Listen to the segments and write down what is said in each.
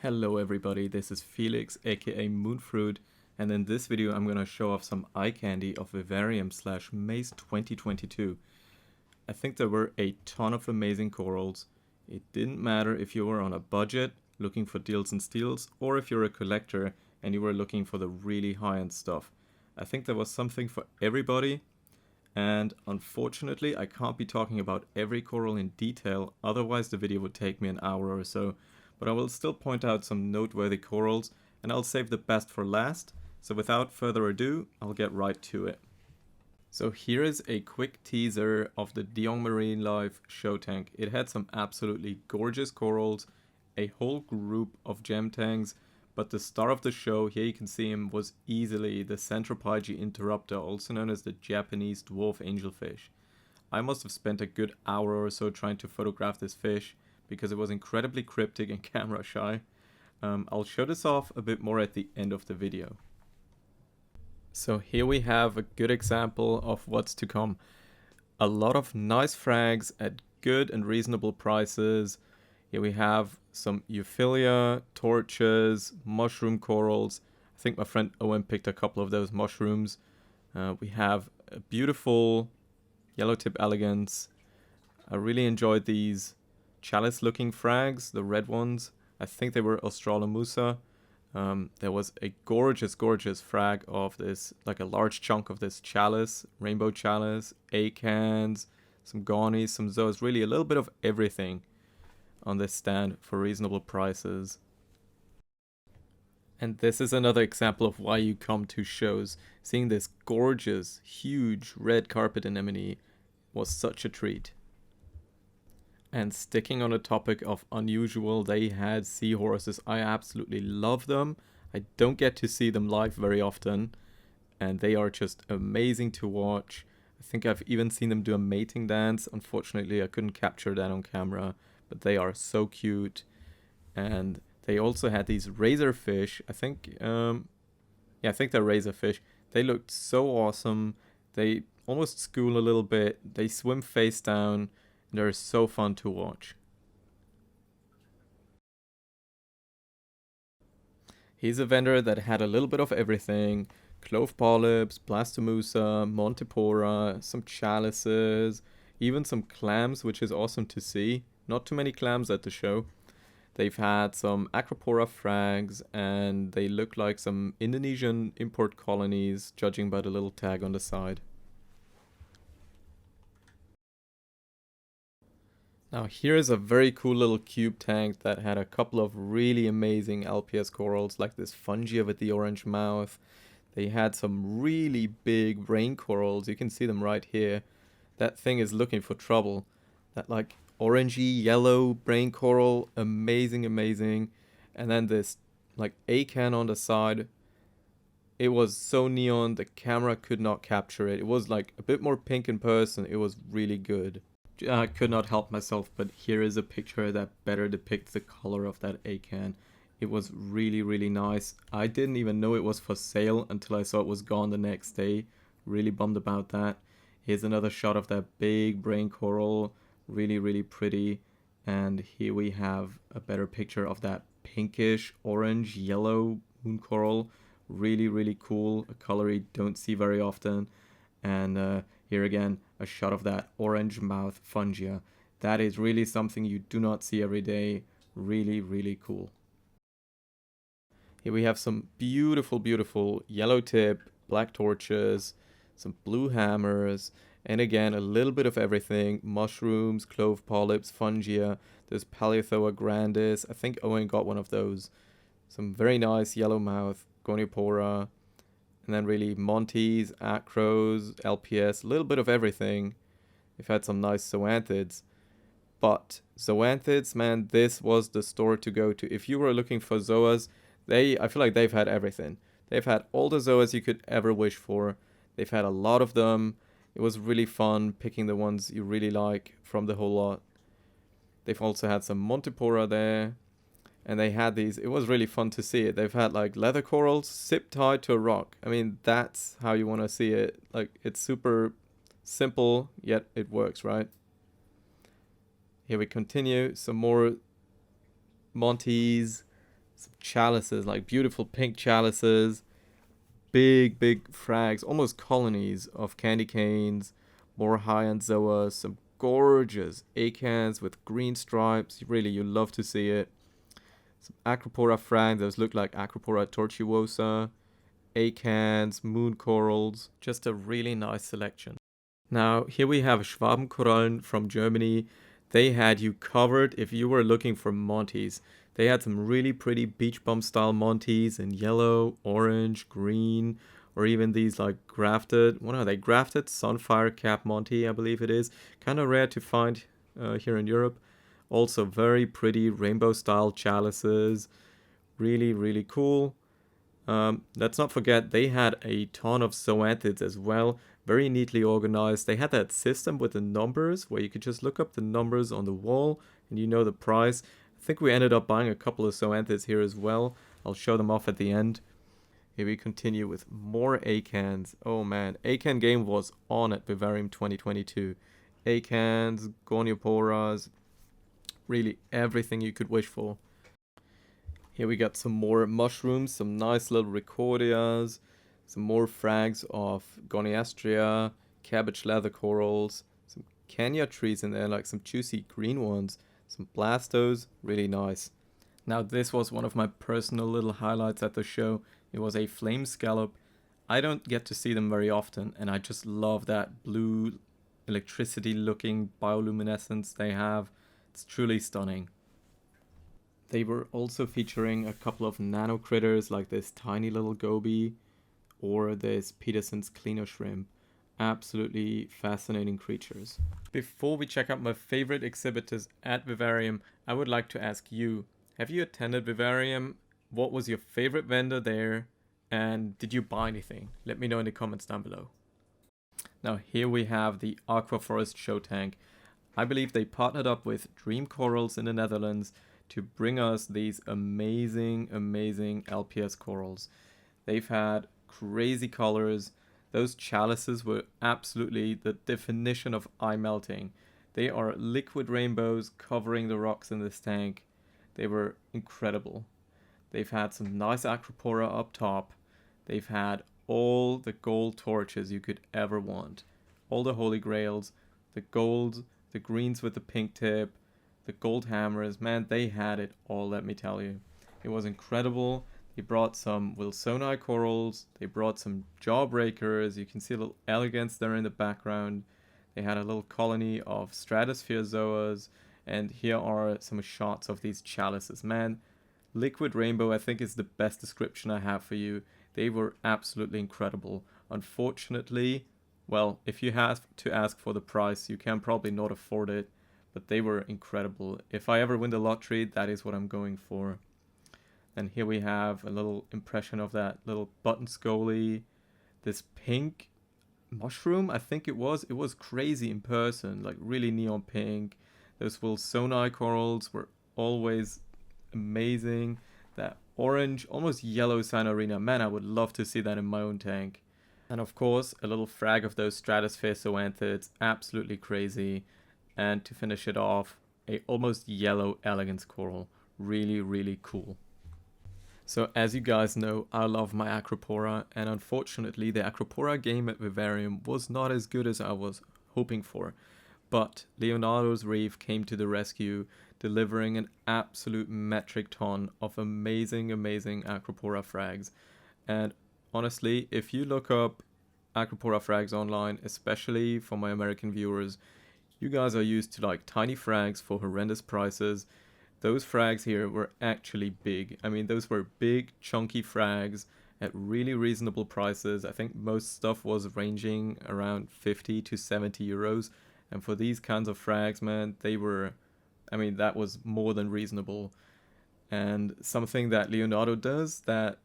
Hello everybody, this is Felix aka Moonfruit, and in this video I'm gonna show off some eye candy of Vivarium / MACE 2022. I think there were a ton of amazing corals. It didn't matter if you were on a budget looking for deals and steals, or if you're a collector and you were looking for the really high-end stuff. I think there was something for everybody, and unfortunately I can't be talking about every coral in detail, otherwise the video would take me an hour or so. But I will still point out some noteworthy corals, and I'll save the best for last. So without further ado, I'll get right to it. So here is a quick teaser of the Dion Marine Life show tank. It had some absolutely gorgeous corals, a whole group of gem tanks, but the star of the show, here you can see him, was easily the Centropyge interrupter, also known as the Japanese dwarf angelfish. I must have spent a good hour or so trying to photograph this fish, because it was incredibly cryptic and camera shy. I'll show this off a bit more at the end of the video. So here we have a good example of what's to come. A lot of nice frags at good and reasonable prices. Here we have some Euphilia, torches, mushroom corals. I think my friend Owen picked a couple of those mushrooms. We have a beautiful yellow tip elegance. I really enjoyed these chalice looking frags, the red ones. I think they were Australomusa. There was a gorgeous frag of this, like a large chunk of this chalice, rainbow chalice, acans, some gawnies, some zoas, really a little bit of everything on this stand for reasonable prices. And this is another example of why you come to shows. Seeing this gorgeous, huge red carpet anemone was such a treat. And sticking on the topic of unusual, they had seahorses. I absolutely love them. I don't get to see them live very often, and they are just amazing to watch. I think I've even seen them do a mating dance. Unfortunately, I couldn't capture that on camera, but they are so cute. And they also had these razorfish. I think they're razorfish. They looked so awesome. They almost school a little bit. They swim face down. They're so fun to watch. He's a vendor that had a little bit of everything. Clove polyps, blastomusa, montipora, some chalices, even some clams, which is awesome to see. Not too many clams at the show. They've had some acropora frags, and they look like some Indonesian import colonies, judging by the little tag on the side. Now here is a very cool little cube tank that had a couple of really amazing LPS corals, like this fungia with the orange mouth. They had some really big rain corals. You can see them right here. That thing is looking for trouble. That like orangey yellow brain coral, amazing. And then this like acan on the side. It was so neon, the camera could not capture it. It was like a bit more pink in person. It was really good. I could not help myself, but here is a picture that better depicts the color of that acan. It was really nice. I didn't even know it was for sale until I saw it was gone the next day. Really bummed about that. Here's another shot of that big brain coral. Really pretty. And here we have a better picture of that pinkish orange yellow moon coral. Really cool. A color you don't see very often. And here again, a shot of that orange mouth fungia. That is really something you do not see every day. Really cool. Here we have some beautiful yellow tip, black torches, some blue hammers, and again, a little bit of everything. Mushrooms, clove polyps, fungia. There's Paleothoa grandis. I think Owen got one of those. Some very nice yellow mouth, Goniopora. And then really Montes, Acros, LPS, a little bit of everything. They've had some nice zoanthids. But zoanthids, man, this was the store to go to. If you were looking for zoas, I feel like they've had everything. They've had all the zoas you could ever wish for. They've had a lot of them. It was really fun picking the ones you really like from the whole lot. They've also had some Montipora there. And they had these, it was really fun to see it. They've had like leather corals zip tied to a rock. I mean, that's how you want to see it. Like, it's super simple, yet it works, right? Here we continue. Some more Montes, Some chalices, like beautiful pink chalices. Big frags, almost colonies of candy canes. More high-end Zoas. Some gorgeous acans with green stripes. Really, you love to see it. Some Acropora frags. Those look like Acropora tortuosa. Acans, moon corals. Just a really nice selection. Now, here we have Schwabenkorallen from Germany. They had you covered if you were looking for Monties. They had some really pretty beach bum style Monties in yellow, orange, green, or even these like grafted, what are they? Grafted Sunfire Cap Monty, I believe it is. Kind of rare to find here in Europe. Also very pretty rainbow style chalices. Really cool. Let's not forget they had a ton of zoanthids as well, very neatly organized. They had that system with the numbers where you could just look up the numbers on the wall and you know the price. I think we ended up buying a couple of zoanthids here as well. I'll show them off at the end. Here we continue with more acans. Oh man, acan game was on at Vivarium 2022. Acans, gonioporas, really everything you could wish for. Here we got some more mushrooms, some nice little Ricordias, some more frags of Goniastria, cabbage leather corals, some Kenya trees in there, like some juicy green ones, some Blastos, really nice. Now this was one of my personal little highlights at the show. It was a flame scallop. I don't get to see them very often, and I just love that blue electricity looking bioluminescence they have. It's truly stunning. They were also featuring a couple of nano critters like this tiny little goby or this Peterson's cleaner shrimp. Absolutely fascinating creatures. Before we check out my favorite exhibitors at Vivarium, I would like to ask you, have you attended Vivarium? What was your favorite vendor there? And did you buy anything? Let me know in the comments down below. Now here we have the Aqua Forest show tank. I believe they partnered up with Dream Corals in the Netherlands to bring us these amazing LPS corals. They've had crazy colors. Those chalices were absolutely the definition of eye melting. They are liquid rainbows covering the rocks in this tank. They were incredible. They've had some nice Acropora up top. They've had all the gold torches you could ever want. All the holy grails, the golds, the greens with the pink tip, the gold hammers, man, they had it all, let me tell you. It was incredible. They brought some Wilsoni corals, they brought some jawbreakers, you can see a little elegance there in the background. They had a little colony of stratosphere zoas, and here are some shots of these chalices. Man, liquid rainbow I think is the best description I have for you. They were absolutely incredible. Unfortunately, well, if you have to ask for the price, you can probably not afford it. But they were incredible. If I ever win the lottery, that is what I'm going for. And here we have a little impression of that little button scoly. This pink mushroom, I think it was. It was crazy in person, like really neon pink. Those Wilsoni corals were always amazing. That orange, almost yellow Sinorina. Man, I would love to see that in my own tank. And of course, a little frag of those stratosphere zoanthids. Absolutely crazy. And to finish it off, a almost yellow elegance coral. Really cool. So as you guys know, I love my Acropora, and unfortunately the Acropora game at Vivarium was not as good as I was hoping for. But Leonardo's Reef came to the rescue, delivering an absolute metric ton of amazing Acropora frags. And honestly, if you look up Acropora frags online, especially for my American viewers, you guys are used to like tiny frags for horrendous prices. Those frags here were actually big. I mean, those were big, chunky frags at really reasonable prices. I think most stuff was ranging around 50 to 70 euros. And for these kinds of frags, man, they were, I mean, that was more than reasonable. And something that Leonardo does that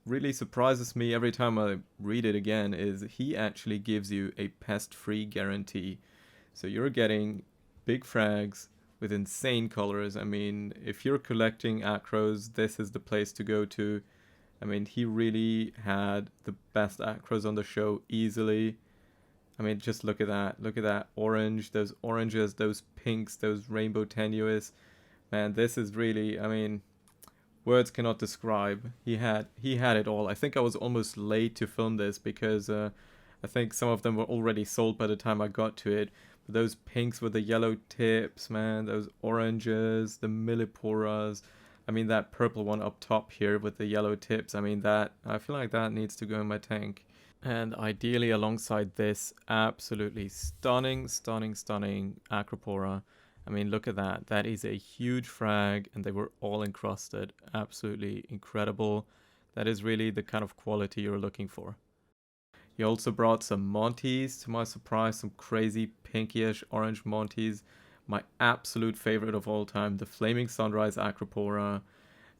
really surprises me every time I read it again is he actually gives you a pest-free guarantee. So you're getting big frags with insane colors. I mean, if you're collecting acros, this is the place to go to. I mean, he really had the best acros on the show easily. I mean, just look at that. Look at that orange, those oranges, those pinks, those rainbow tenuous. Man, this is really, I mean, words cannot describe. He had it all. I think I was almost late to film this because I think some of them were already sold by the time I got to it. But those pinks with the yellow tips, man, those oranges, the milliporas. I mean, that purple one up top here with the yellow tips. I mean, that I feel like that needs to go in my tank. And ideally, alongside this, absolutely stunning, stunning, stunning Acropora. I mean, look at that. That is a huge frag, and they were all encrusted. Absolutely incredible. That is really the kind of quality you're looking for. He also brought some Monties, to my surprise, some crazy pinkyish orange Monties. My absolute favorite of all time, the Flaming Sunrise Acropora.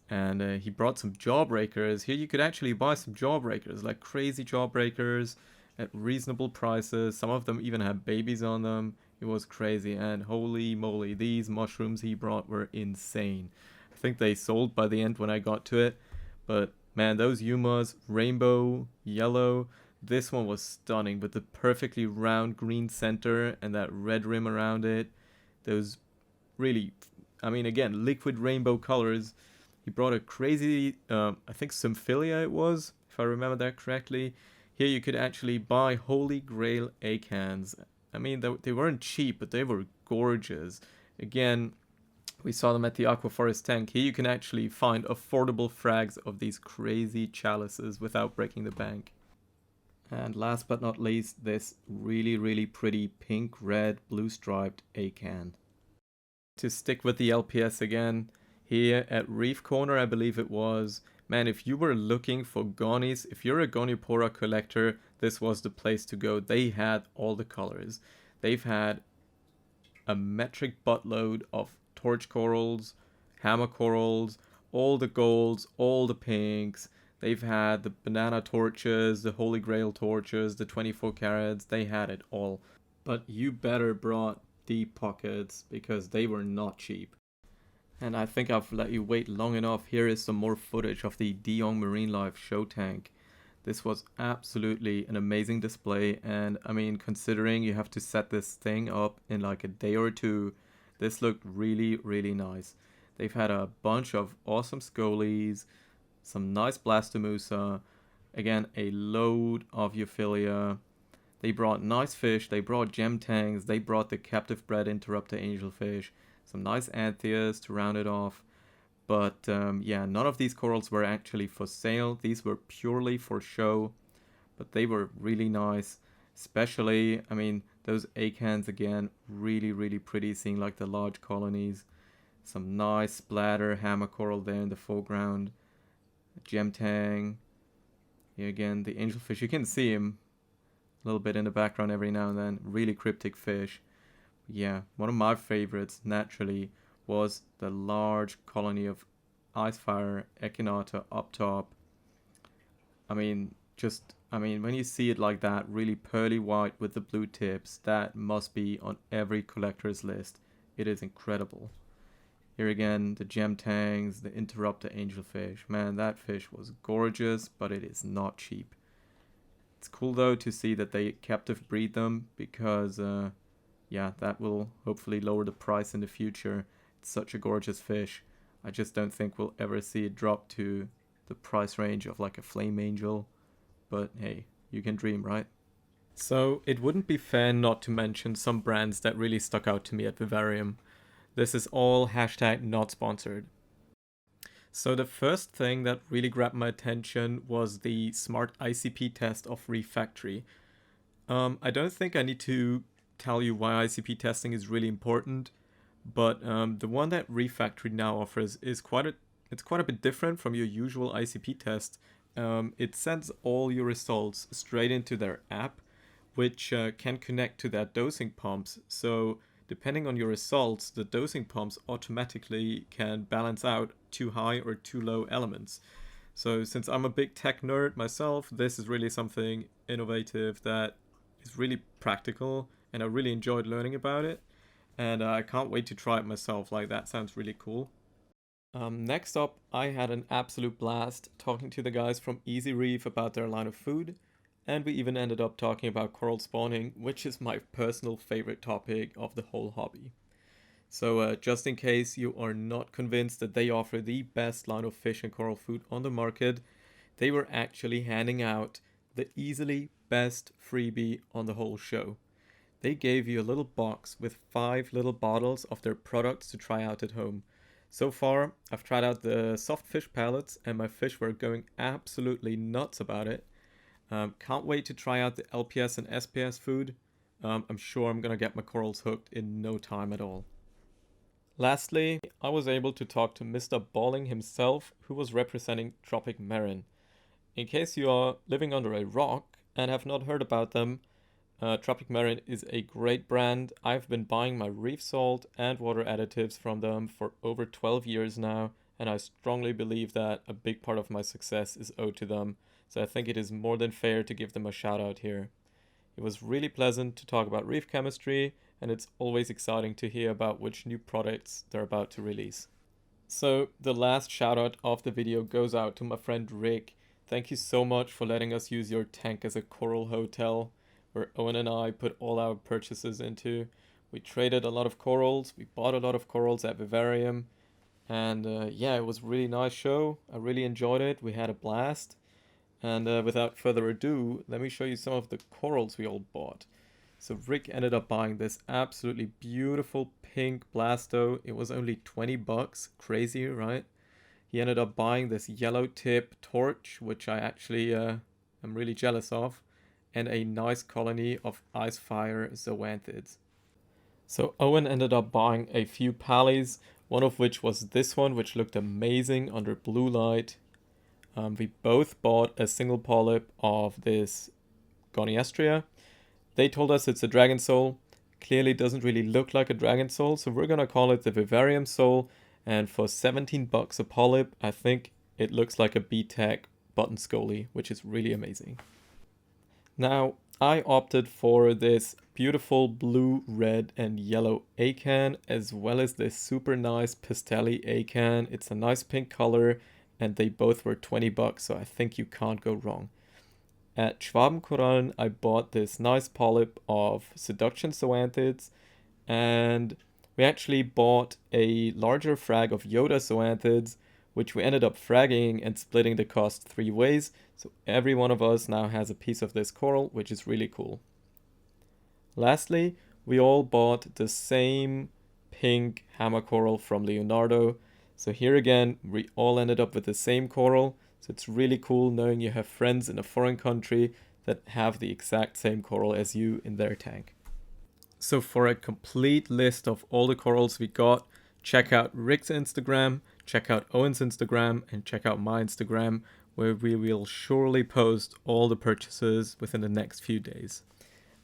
And he brought some Jawbreakers. Here you could actually buy some Jawbreakers, like crazy Jawbreakers at reasonable prices. Some of them even had babies on them. It was crazy, and holy moly, these mushrooms he brought were insane. I think they sold by the end when I got to it, but man, those Yumas, rainbow, yellow, this one was stunning with the perfectly round green center and that red rim around it. Those really, I mean, again, liquid rainbow colors. He brought a crazy, I think Symphilia it was, if I remember that correctly. Here you could actually buy Holy Grail acans. I mean, they weren't cheap, but they were gorgeous. Again, we saw them at the Aqua Forest tank. Here you can actually find affordable frags of these crazy chalices without breaking the bank. And last but not least, this really, really pretty pink, red, blue striped acan. To stick with the LPS again, here at Reef Corner, I believe it was. Man, if you were looking for Gonies, if you're a Gonipora collector, this was the place to go. They had all the colors. They've had a metric buttload of torch corals, hammer corals, all the golds, all the pinks. They've had the banana torches, the Holy Grail torches, the 24 carats. They had it all. But you better brought deep pockets because they were not cheap. And I think I've let you wait long enough. Here is some more footage of the De Jong Marine Life show tank. This was absolutely an amazing display, and I mean, considering you have to set this thing up in like a day or two, this looked really, really nice. They've had a bunch of awesome Scolies, some nice Blastomusa, again, a load of Euphilia. They brought nice fish, they brought gem tangs, they brought the captive bred interrupter angelfish, some nice Antheas to round it off. But yeah, none of these corals were actually for sale. These were purely for show, but they were really nice. Especially, I mean, those acans again, really, really pretty, seeing like the large colonies. Some nice splatter hammer coral there in the foreground. Gem tang. Here again, the angelfish. You can see him a little bit in the background every now and then. Really cryptic fish. Yeah, one of my favorites, naturally, was the large colony of Icefire Echinata up top. I mean, when you see it like that, really pearly white with the blue tips, that must be on every collector's list. It is incredible. Here again, the gem tangs, the interrupter angelfish. Man, that fish was gorgeous, but it is not cheap. It's cool though to see that they captive breed them because, yeah, that will hopefully lower the price in the future. It's such a gorgeous fish. I just don't think we'll ever see it drop to the price range of like a flame angel. But hey, you can dream, right? So it wouldn't be fair not to mention some brands that really stuck out to me at Vivarium. This is all hashtag not sponsored. So the first thing that really grabbed my attention was the smart ICP test of Reef Factory. I don't think I need to tell you why ICP testing is really important, but the one that Reef Factory now offers is quite a bit different from your usual ICP test. It sends all your results straight into their app, which can connect to their dosing pumps. So depending on your results, the dosing pumps automatically can balance out too high or too low elements. So since I'm a big tech nerd myself, this is really something innovative that is really practical, and I really enjoyed learning about it. And I can't wait to try it myself. Like, that sounds really cool. Next up, I had an absolute blast talking to the guys from Easy Reef about their line of food, and we even ended up talking about coral spawning, which is my personal favorite topic of the whole hobby. So just in case you are not convinced that they offer the best line of fish and coral food on the market, they were actually handing out the easily best freebie on the whole show. They gave you a little box with 5 little bottles of their products to try out at home. So far, I've tried out the soft fish pellets and my fish were going absolutely nuts about it. Can't wait to try out the LPS and SPS food. I'm sure I'm gonna get my corals hooked in no time at all. Lastly, I was able to talk to Mr. Balling himself, who was representing Tropic Marin. In case you are living under a rock and have not heard about them, Tropic Marin is a great brand. I've been buying my reef salt and water additives from them for over 12 years now, and I strongly believe that a big part of my success is owed to them, so I think it is more than fair to give them a shout out here. It was really pleasant to talk about reef chemistry, and it's always exciting to hear about which new products they're about to release. So the last shout out of the video goes out to my friend Rick. Thank you so much for letting us use your tank as a coral hotel, where Owen and I put all our purchases into. We traded a lot of corals, we bought a lot of corals at Vivarium, and yeah, it was a really nice show. I really enjoyed it, we had a blast. And without further ado, let me show you some of the corals we all bought. So Rick ended up buying this absolutely beautiful pink Blasto. It was only 20 bucks. Crazy, right? He ended up buying this yellow tip torch, which I actually am really jealous of, and a nice colony of Icefire zoanthids. So Owen ended up buying a few pallies, one of which was this one, which looked amazing under blue light. We both bought a single polyp of this Goniastria. They told us it's a dragon soul. Clearly doesn't really look like a dragon soul, so we're gonna call it the Vivarium soul. And for 17 bucks a polyp, I think it looks like a B-Tech button scoly, which is really amazing. Now, I opted for this beautiful blue, red, and yellow acan, as well as this super nice pastelly acan. It's a nice pink color, and they both were 20 bucks, so I think you can't go wrong. At Schwabenkorallen, I bought this nice polyp of Seduction zoanthids, and we actually bought a larger frag of Yoda zoanthids, which we ended up fragging and splitting the cost 3 ways, so every one of us now has a piece of this coral, which is really cool. Lastly, we all bought the same pink hammer coral from Leonardo, so here again, we all ended up with the same coral, so it's really cool knowing you have friends in a foreign country that have the exact same coral as you in their tank. So for a complete list of all the corals we got, check out Rick's Instagram, check out Owen's Instagram, and check out my Instagram, where we will surely post all the purchases within the next few days.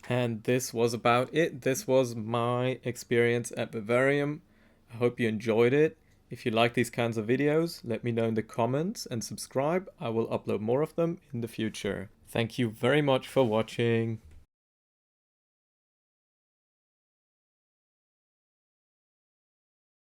And this was about it. This was my experience at Vivarium. I hope you enjoyed it. If you like these kinds of videos, let me know in the comments and subscribe. I will upload more of them in the future. Thank you very much for watching.